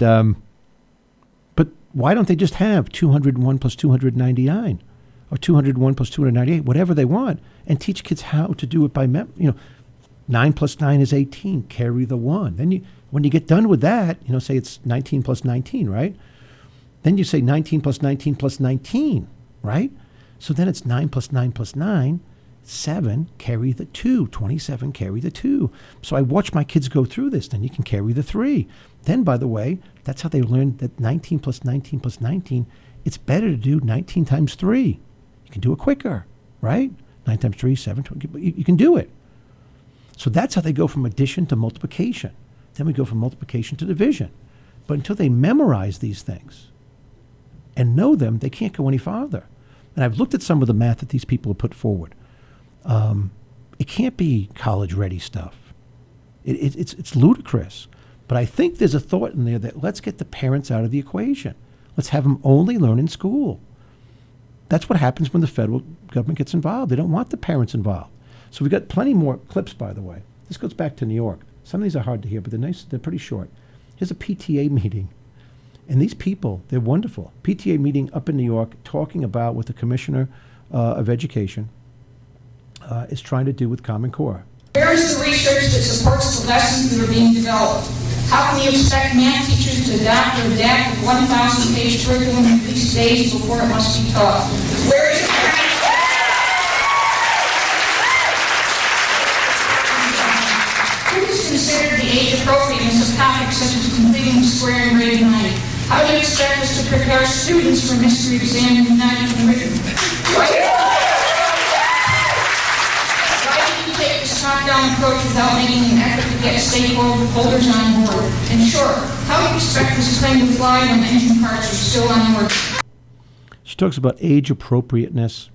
but why don't they just have 201 plus 299 or 201 plus 298, whatever they want, and teach kids how to do it by 9 plus 9 is 18. Carry the 1. Then when you get done with that, say it's 19 plus 19, right? Then you say 19 plus 19 plus 19, right? So then it's 9 plus 9 plus 9, 7, carry the 2. 27, carry the 2. So I watch my kids go through this. Then you can carry the 3. Then, by the way, that's how they learn that 19 plus 19 plus 19, it's better to do 19 times 3. You can do it quicker, right? 9 times 3, 7, 20. You can do it. So that's how they go from addition to multiplication. Then we go from multiplication to division. But until they memorize these things and know them, they can't go any farther. And I've looked at some of the math that these people have put forward. It can't be college-ready stuff. It's ludicrous. But I think there's a thought in there that let's get the parents out of the equation. Let's have them only learn in school. That's what happens when the federal government gets involved. They don't want the parents involved. So we've got plenty more clips, by the way. This goes back to New York. Some of these are hard to hear, but they're nice. They're pretty short. Here's a PTA meeting. And these people, they're wonderful. PTA meeting up in New York talking about what the Commissioner of Education is trying to do with Common Core. Where is the research that supports the lessons that are being developed? How can you expect math teachers to adapt or adapt a 1,000-page curriculum in these days before it must be taught? Where is it? Who has considered the age appropriateness of topics such as completing the square and grade 90? How do you expect us to prepare students for mystery exam and not even written? Top-down approach without making an effort to get stakeholders on board? In short, how do you expect this thing to fly when engine parts are still on board? She talks about age appropriateness.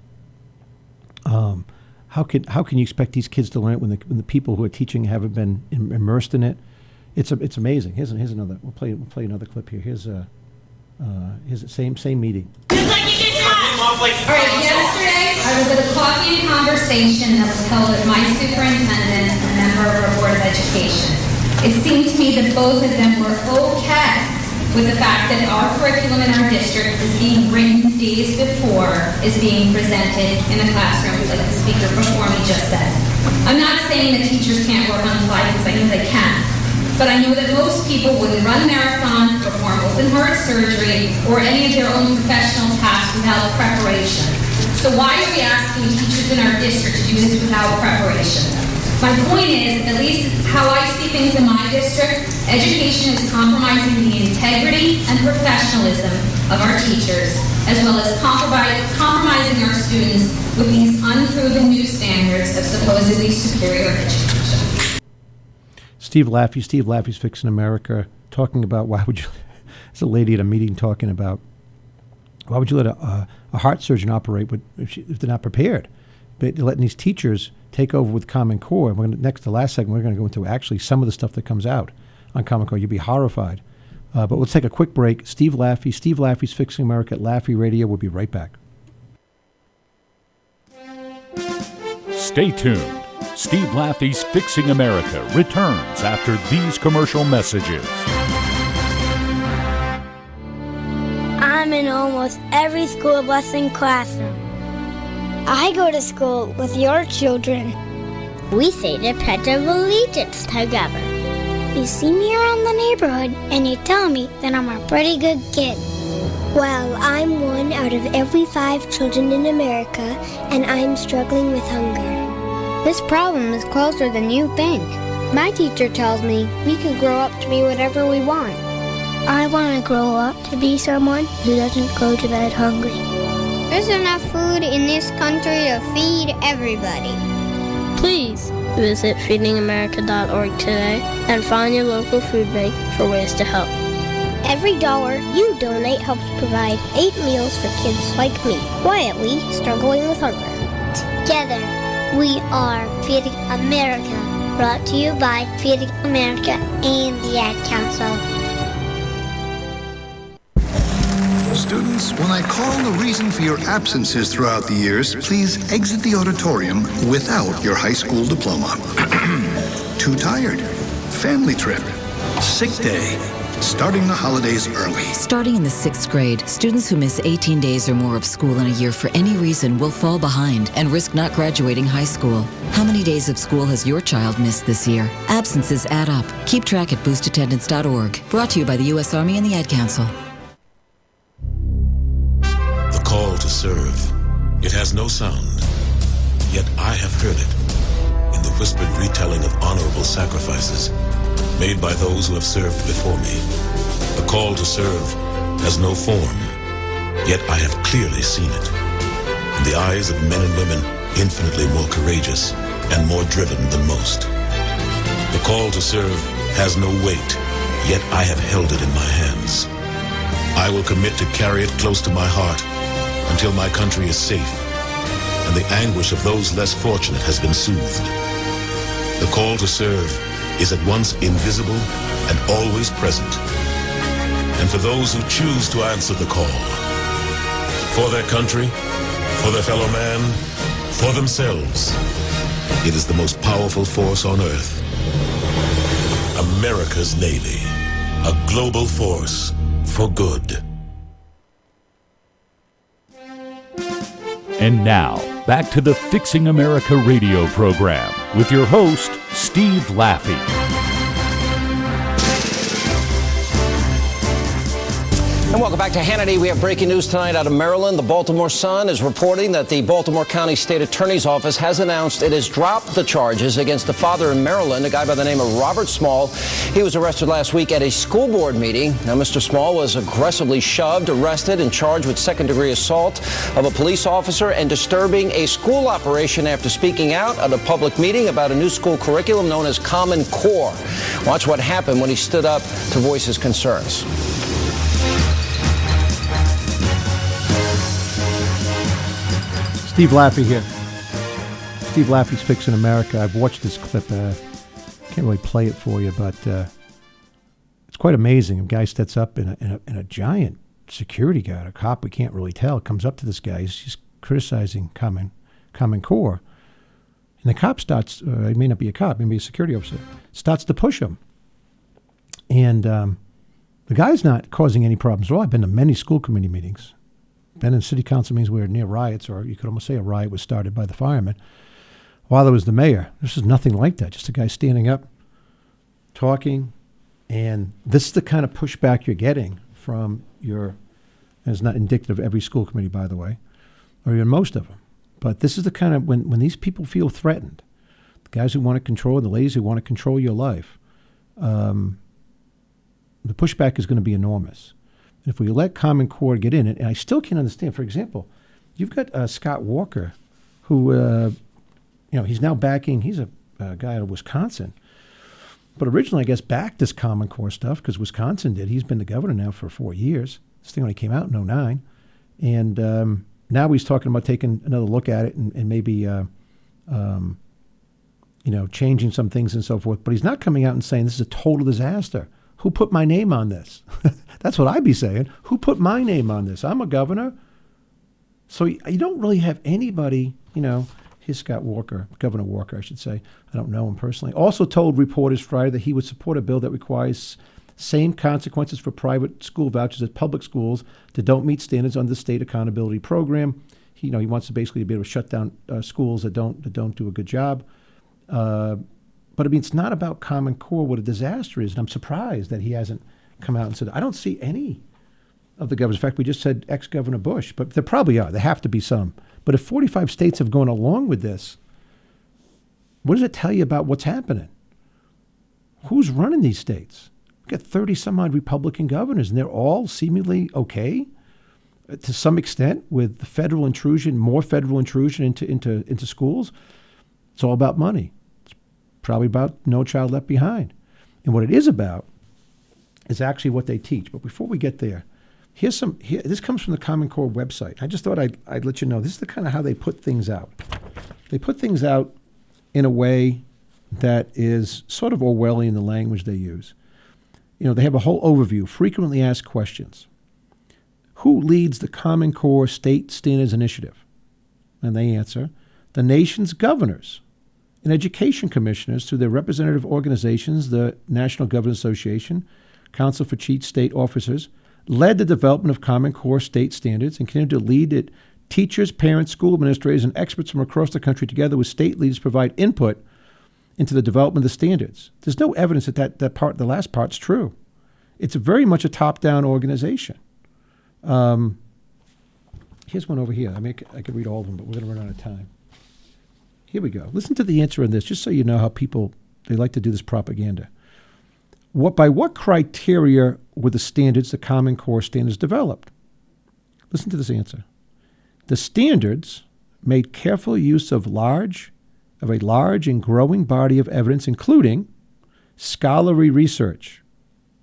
How can you expect these kids to learn it when the people who are teaching haven't been immersed in it? It's amazing. Here's another. We'll play another clip here. Here's the same meeting. All right, yesterday I was at a coffee and conversation that was held with my superintendent and a member of our Board of Education. It seemed to me that both of them were okay with the fact that our curriculum in our district is being written days before is being presented in the classroom, like the speaker before me just said. I'm not saying that teachers can't work on the fly because I know they can. But I know that most people wouldn't run marathons, perform open heart surgery, or any of their own professional tasks without preparation. So why are we asking teachers in our district to do this without preparation? My point is, at least how I see things in my district, education is compromising the integrity and professionalism of our teachers, as well as compromising our students with these unproven new standards of supposedly superior education. Steve Laffey's Fixing America, talking about why would you, there's a lady at a meeting talking about why would you let a heart surgeon operate if they're not prepared? But they're letting these teachers take over with Common Core. And next to last segment, we're going to go into actually some of the stuff that comes out on Common Core. You'll be horrified. But let's take a quick break. Steve Laffey's Fixing America at Laffey Radio. We'll be right back. Stay tuned. Steve Laffey's Fixing America returns after these commercial messages. I'm in almost every school bus and classroom. I go to school with your children. We say the Pledge of Allegiance together. You see me around the neighborhood and you tell me that I'm a pretty good kid. Well, I'm one out of every 5 children in America, and I'm struggling with hunger. This problem is closer than you think. My teacher tells me we can grow up to be whatever we want. I want to grow up to be someone who doesn't go to bed hungry. There's enough food in this country to feed everybody. Please visit feedingamerica.org today and find your local food bank for ways to help. Every dollar you donate helps provide 8 meals for kids like me, quietly struggling with hunger. Together, we are Feeding America, brought to you by Feeding America and the Ad Council. Students, when I call the reason for your absences throughout the years, please exit the auditorium without your high school diploma. Too tired, family trip, sick day, starting the holidays early. Starting in the 6th grade, students who miss 18 days or more of school in a year for any reason will fall behind and risk not graduating high school. How many days of school has your child missed this year? Absences add up. Keep track at boostattendance.org. Brought to you by the U.S. Army and the Ad Council. The call to serve. It has no sound, yet I have heard it in the whispered retelling of honorable sacrifices made by those who have served before me. The call to serve has no form, yet I have clearly seen it. In the eyes of men and women infinitely more courageous and more driven than most. The call to serve has no weight, yet I have held it in my hands. I will commit to carry it close to my heart until my country is safe and the anguish of those less fortunate has been soothed. The call to serve is at once invisible and always present. And for those who choose to answer the call, for their country, for their fellow man, for themselves, it is the most powerful force on earth. America's Navy, a global force for good. And now, back to the Fixing America radio program with your host, Steve Laffey. And welcome back to Hannity. We have breaking news tonight out of Maryland. The Baltimore Sun is reporting that the Baltimore County State Attorney's Office has announced it has dropped the charges against a father in Maryland, a guy by the name of Robert Small. He was arrested last week at a school board meeting. Now, Mr. Small was aggressively shoved, arrested, and charged with second-degree assault of a police officer and disturbing a school operation after speaking out at a public meeting about a new school curriculum known as Common Core. Watch what happened when he stood up to voice his concerns. Steve Laffey here. Steve Laffey's Fixing America. I've watched this clip. Can't really play it for you, but it's quite amazing. A guy steps up in a giant security guard, a cop, we can't really tell, comes up to this guy. He's criticizing Common Core. And the cop starts, he may not be a cop, maybe a security officer, starts to push him. And the guy's not causing any problems at all. I've been to many school committee meetings. Been in city council meetings where near riots, or you could almost say a riot was started by the firemen while there was the mayor. This is nothing like that. Just a guy standing up, talking, and this is the kind of pushback you're getting from your, and it's not indicative of every school committee, by the way, or even most of them. But this is the kind of, when these people feel threatened, the guys who want to control, the ladies who want to control your life, the pushback is going to be enormous. And if we let Common Core get in it, and I still can't understand, for example, you've got Scott Walker, who, he's now backing, he's a guy out of Wisconsin, but originally, I guess, backed this Common Core stuff because Wisconsin did. He's been the governor now for 4 years. This thing only came out in 2009. And now he's talking about taking another look at it and maybe, changing some things and so forth. But he's not coming out and saying this is a total disaster. Who put my name on this? That's what I'd be saying. Who put my name on this? I'm a governor. So you don't really have anybody, Governor Walker, I should say. I don't know him personally. Also told reporters Friday that he would support a bill that requires same consequences for private school vouchers as public schools that don't meet standards under the state accountability program. He wants to basically be able to shut down schools that don't do a good job. But I mean, it's not about Common Core, what a disaster is. And I'm surprised that he hasn't come out and said, I don't see any of the governors. In fact, we just said ex-Governor Bush, but there probably are. There have to be some. But if 45 states have gone along with this, what does it tell you about what's happening? Who's running these states? We've got 30 some odd Republican governors, and they're all seemingly okay to some extent with the federal intrusion, more federal intrusion into schools. It's all about money. It's probably about No Child Left Behind. And what it is about is actually what they teach. But before we get there, this comes from the Common Core website. I just thought I'd let you know. This is the kind of how they put things out. They put things out in a way that is sort of Orwellian, the language they use. They have a whole overview, frequently asked questions. Who leads the Common Core State Standards Initiative? And they answer, the nation's governors and education commissioners through their representative organizations, the National Governors Association, Council for Chief State Officers, led the development of Common Core state standards and continued to lead it. Teachers, parents, school administrators, and experts from across the country together with state leaders provide input into the development of the standards. There's no evidence that the last part's true. It's very much a top-down organization. Here's one over here. I could read all of them, but we're going to run out of time. Here we go. Listen to the answer on this, just so you know how they like to do this propaganda. By what criteria were the Common Core standards developed? Listen to this answer. The standards made careful use of a large and growing body of evidence, including scholarly research.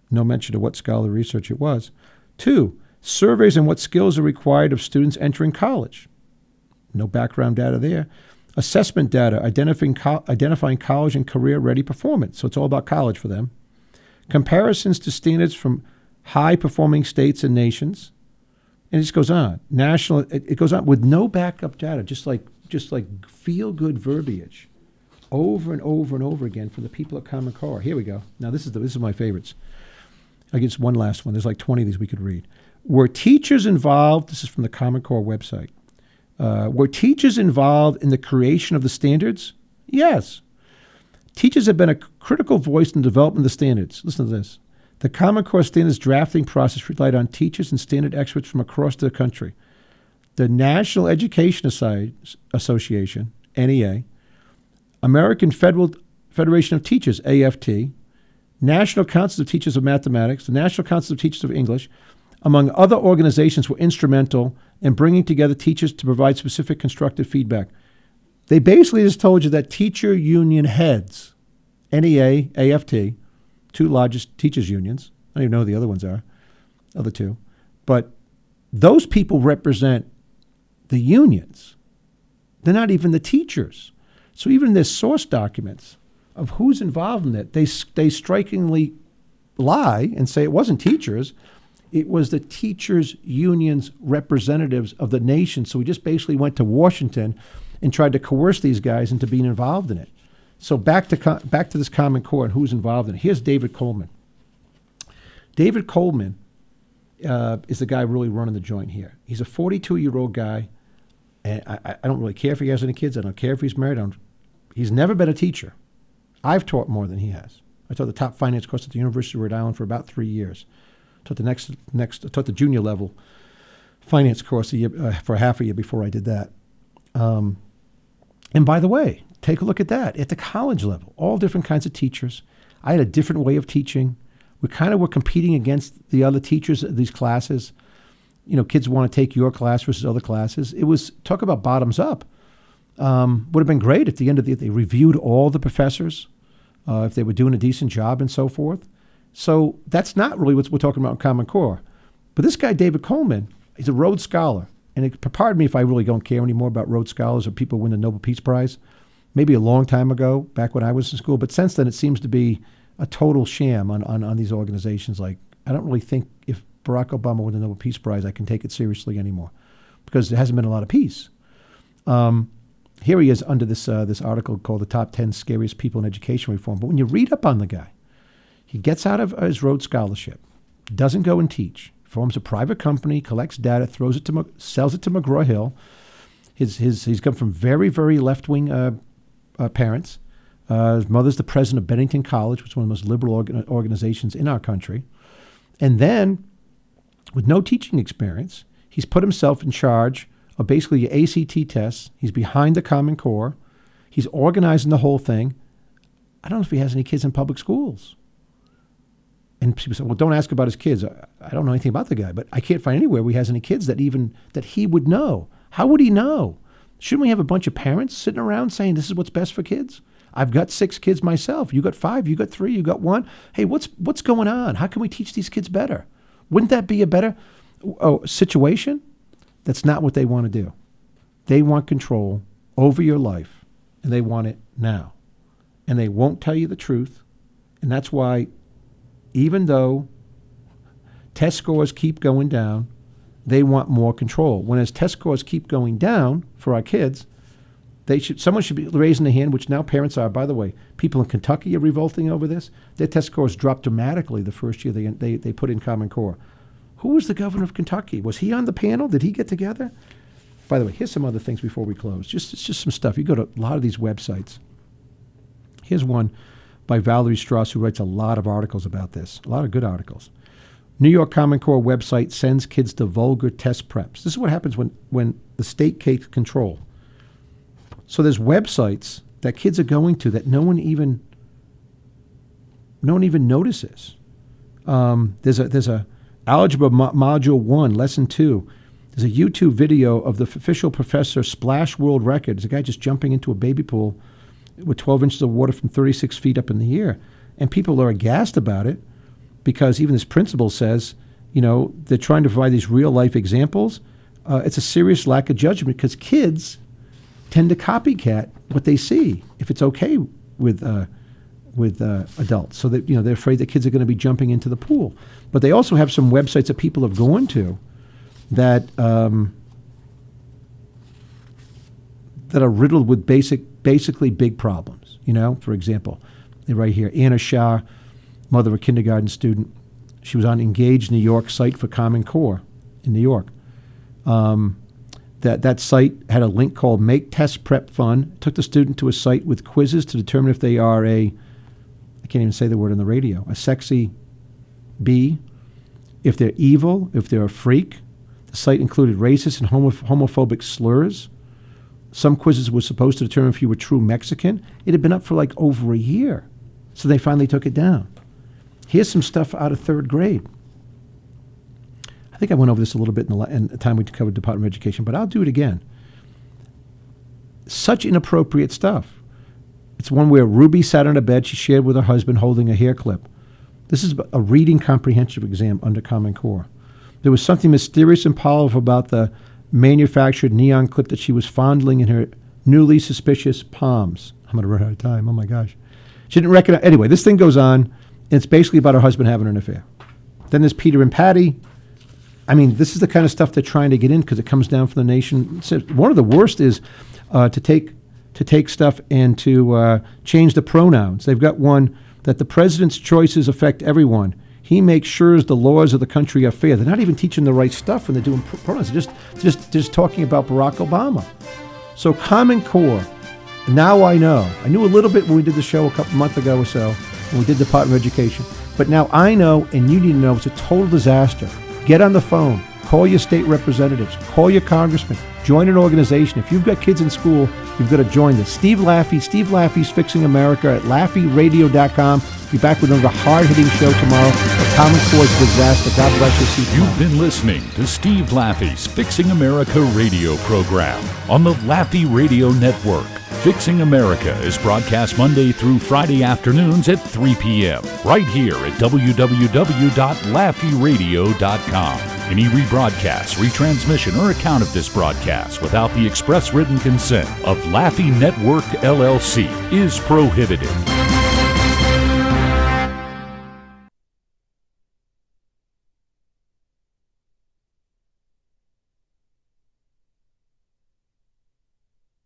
No mention of what scholarly research it was. 2, surveys on what skills are required of students entering college. No background data there. Assessment data, identifying college and career-ready performance. So it's all about college for them. Comparisons to standards from high-performing states and nations. And it just goes on. It goes on with no backup data, just like feel-good verbiage over and over and over again from the people at Common Core. Here we go. Now, this is my favorites. I guess one last one. There's like 20 of these we could read. Were teachers involved? This is from the Common Core website. Were teachers involved in the creation of the standards? Yes. Teachers have been a critical voice in the development of the standards. Listen to this. The Common Core standards drafting process relied on teachers and standard experts from across the country. The National Education Association, NEA, American Federation of Teachers, AFT, National Council of Teachers of Mathematics, the National Council of Teachers of English, among other organizations, were instrumental in bringing together teachers to provide specific constructive feedback. They basically just told you that teacher union heads, NEA, AFT, 2 largest teachers unions, I don't even know who the other ones are, other 2, but those people represent the unions. They're not even the teachers. So even in their source documents of who's involved in it, they strikingly lie and say it wasn't teachers. It was the teachers' unions representatives of the nation. So we just basically went to Washington and tried to coerce these guys into being involved in it. So back to this Common Core and who's involved in it. Here's David Coleman. David Coleman is the guy really running the joint here. He's a 42-year-old guy, and I don't really care if he has any kids. I don't care if he's married. He's never been a teacher. I've taught more than he has. I taught the top finance course at the University of Rhode Island for about 3 years. Taught the junior level finance course for half a year before I did that. And by the way, take a look at that. At the college level, all different kinds of teachers. I had a different way of teaching. We kind of were competing against the other teachers of these classes. Kids want to take your class versus other classes. It was, talk about bottoms up. Would have been great at the end of they reviewed all the professors, if they were doing a decent job and so forth. So that's not really what we're talking about in Common Core. But this guy, David Coleman, he's a Rhodes Scholar. And pardon me if I really don't care anymore about Rhodes Scholars or people who win the Nobel Peace Prize. Maybe a long time ago, back when I was in school. But since then, it seems to be a total sham on these organizations. Like, I don't really think if Barack Obama won the Nobel Peace Prize, I can take it seriously anymore because there hasn't been a lot of peace. here he is under this article called The Top 10 Scariest People in Education Reform. But when you read up on the guy, he gets out of his Rhodes Scholarship, doesn't go and teach, forms a private company, collects data, sells it to McGraw-Hill. He's come from very, very left-wing parents. His mother's the president of Bennington College, which is one of the most liberal organizations in our country. And then, with no teaching experience, he's put himself in charge of basically your ACT tests. He's behind the Common Core. He's organizing the whole thing. I don't know if he has any kids in public schools. And people say, well, don't ask about his kids. I don't know anything about the guy, but I can't find anywhere where he has any kids that he would know. How would he know? Shouldn't we have a bunch of parents sitting around saying this is what's best for kids? I've got 6 kids myself. You got 5, you got 3, you got 1. Hey, what's going on? How can we teach these kids better? Wouldn't that be a better situation? That's not what they want to do. They want control over your life, and they want it now. And they won't tell you the truth. And that's why, even though test scores keep going down, they want more control. When as test scores keep going down for our kids, someone should be raising their hand, which now parents are. By the way, people in Kentucky are revolting over this. Their test scores dropped dramatically the first year they put in Common Core. Who was the governor of Kentucky? Was he on the panel? Did he get together? By the way, here's some other things before we close. It's just some stuff. You go to a lot of these websites. Here's one by Valerie Strauss, who writes a lot of articles about this, a lot of good articles. New York Common Core website sends kids to vulgar test preps. This is what happens when the state takes control. So there's websites that kids are going to that no one even notices. There's a Algebra Module 1, Lesson 2. There's a YouTube video of the official professor splash world record. There's a guy just jumping into a baby pool with 12 inches of water from 36 feet up in the air. And people are aghast about it because even this principal says, they're trying to provide these real-life examples. It's a serious lack of judgment because kids tend to copycat what they see if it's okay with adults. So that they're afraid that kids are going to be jumping into the pool. But they also have some websites that people have gone to that are riddled with basically big problems. For example, they're right here. Anna Shah, mother of a kindergarten student, she was on Engage New York site for Common Core in New York. That site had a link called Make Test Prep Fun. Took the student to a site with quizzes to determine if they are I can't even say the word on the radio, a sexy bee, if they're evil, if they're a freak. The site included racist and homophobic slurs. Some quizzes were supposed to determine if you were true Mexican. It had been up for like over a year, so they finally took it down. Here's some stuff out of 3rd grade. I think I went over this a little bit in the time we covered Department of Education, but I'll do it again. Such inappropriate stuff. It's one where Ruby sat on a bed she shared with her husband holding a hair clip. This is a reading comprehension exam under Common Core. There was something mysterious and powerful about the manufactured neon clip that she was fondling in her newly suspicious palms. I'm going to run out of time. Oh, my gosh. She didn't recognize. Anyway, this thing goes on, and it's basically about her husband having an affair. Then there's Peter and Patty. I mean, this is the kind of stuff they're trying to get in because it comes down from the nation. One of the worst is to take stuff and to change the pronouns. They've got one that the president's choices affect everyone. He makes sure the laws of the country are fair. They're not even teaching the right stuff when they're doing pronouns. They're just talking about Barack Obama. So Common Core, now I know. I knew a little bit when we did the show a month ago or so, when we did Department of Education. But now I know, and you need to know, it's a total disaster. Get on the phone. Call your state representatives. Call your congressman. Join an organization. If you've got kids in school, you've got to join this. Steve Laffey's Fixing America at LaffeyRadio.com. Be back with another hard-hitting show tomorrow. A Common Core's disaster. God bless you. You've been listening to Steve Laffey's Fixing America radio program on the Laffey Radio Network. Fixing America is broadcast Monday through Friday afternoons at 3 p.m. right here at www.laffeyradio.com. Any rebroadcast, retransmission, or account of this broadcast without the express written consent of Laffey Network, LLC is prohibited.